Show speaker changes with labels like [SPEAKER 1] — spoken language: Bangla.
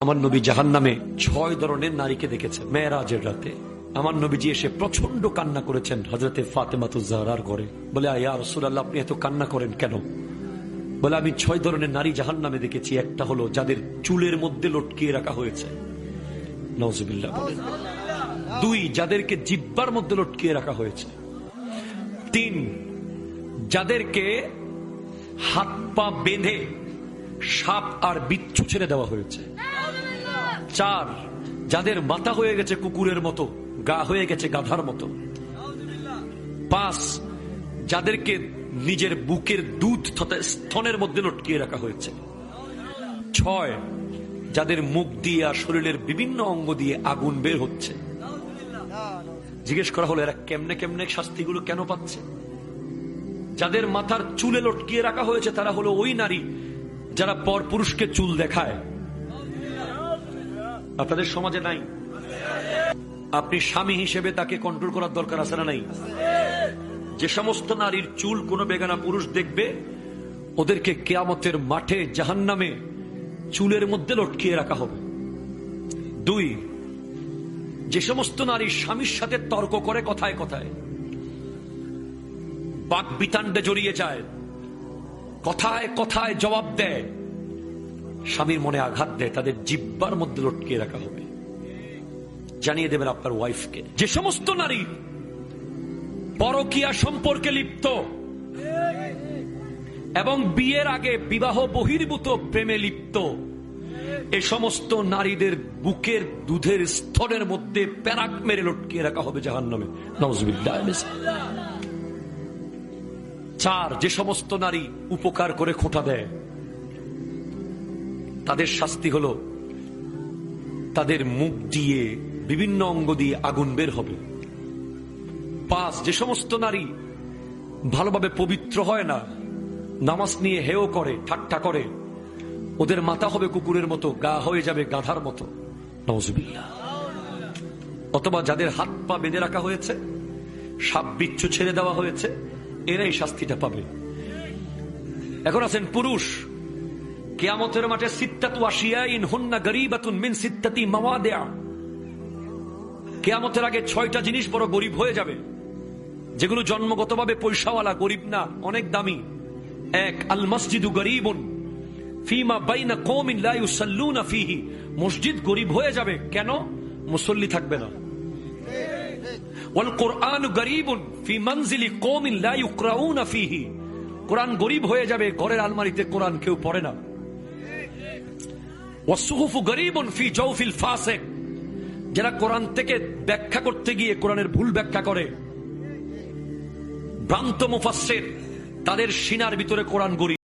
[SPEAKER 1] আমার নবী জাহান্নামে 6 ধরনের নারীকে দেখেছেন মেরাজের রাতে। আমার নবীজি এসে প্রচন্ড কান্না করেছেন হযরতে ফাতেমাতুজ জাহরার ঘরে। বলে, ইয়া রাসূলুল্লাহ, আপনি এত কান্না করেন কেন? বলে, আমি 6 ধরনের নারী জাহান্নামে দেখেছি। একটা হলো যাদের চুলের মধ্যে লটকিয়ে রাখা হয়েছে, নাউজুবিল্লাহ বলেন। 2, যাদেরকে জিহ্বার মধ্যে লটকিয়ে রাখা হয়েছে। 3, যাদেরকে হাত পা বেঁধে সাপ আর বিচ্ছু ছেড়ে দেওয়া হয়েছে। 4, যাদের মাথা হয়ে গেছে কুকুরের মতো, গা হয়ে গেছে গাধার মতো। 5, যাদেরকে নিজের বুকের দুধ তথা স্তনের মধ্যে লটকিয়ে রাখা হয়েছে। 6, যাদের মুখ দিয়ে আর শরীরের বিভিন্ন অঙ্গ দিয়ে আগুন বের হচ্ছে। জিজ্ঞেস করা হলো, এরা কেমনে কেমনে শাস্তিগুলো কেন পাচ্ছে? যাদের মাথার চুলে লটকিয়ে রাখা হয়েছে তারা হলো ওই নারী যারা পর পুরুষকে চুল দেখায়। আপনাদের সমাজে নাই? আপনি স্বামী হিসেবে তাকে কন্ট্রোল করার দরকার আছে না নাই? যে সমস্ত নারীর চুল কোন বেগানা পুরুষ দেখবে, ওদেরকে কিয়ামতের মাঠে জাহান্নামে চুলের মধ্যে লটকিয়ে রাখা হবে। 2, যে সমস্ত নারী স্বামীর সাথে তর্ক করে কথায় কথায়, বাক বিতান্ডে জড়িয়ে যায়, কথায় কথায় জবাব দেয়, স্বামীর মনে আঘাত দেয়, তাদের জিহ্বার মধ্যে লটকিয়ে রাখা হবে। জানিয়ে দেবেন আপনার ওয়াইফকে। যে সমস্ত নারী পরকীয়া সম্পর্কে লিপ্ত এবং বিয়ের আগে বিবাহ বহির্ভূত প্রেমে লিপ্ত, এ সমস্ত নারীদের বুকের দুধের স্তরের মধ্যে প্যারাক মেরে লটকিয়ে রাখা হবে জাহান্নামে, নাউজুবিল্লাহ। 4, যে সমস্ত নারী উপকার করে খোঁটা দেয়, তাদের শাস্তি হলো তাদের মুখ দিয়ে বিভিন্ন অঙ্গ দিয়ে আগুন বের হবে। 5, যে সমস্ত নারী ভালোভাবে পবিত্র হয় না, নামাজ নিয়ে হেয় করে, ঠাট্টা করে, ওদের মাথা হবে কুকুরের মতো, গা হয়ে যাবে গাধার মতো, নাউজুবিল্লাহ। অথবা যাদের হাত পা বেঁধে রাখা হয়েছে, সাপ বিচ্ছু ছেড়ে দেওয়া হয়েছে, এরাই শাস্তিটা পাবে। এখন আছেন পুরুষ, কিয়ামতের মাঠে সিত্তাতু আশিয়াইন হুন্না গরীবাতুন মিন সিত্তাতি মাওয়াদিআ। কিয়ামতের আগে 6টা জিনিস বড় গরিব হয়ে যাবে, যেগুলো জন্মগতভাবে পয়সাওয়ালা, গরিব না, অনেক দামি। 1, আল মসজিদু গরীবুন ফিমা বাইনা কওমিন লা ইউসাল্লুনা ফিহি। মসজিদ গরিব হয়ে যাবে, কেন? মুসল্লি থাকবে না। ওয়াল কুরআনু গরীবুন ফি মানজিলি কওমিন লা ইউকরাউনা ফিহি। কোরআন গরিব হয়ে যাবে, ঘরের আলমারিতে কোরআন কেউ পড়ে না। ওয়াসসুহুফু গরীবুন ফি জাওফিল ফাসিক। যারা কোরআন থেকে ব্যাখ্যা করতে গিয়ে কোরআনের ভুল ব্যাখ্যা করে, ভ্রান্ত মুফাসসির, তাদের সিনার ভিতরে কোরআন গরিব।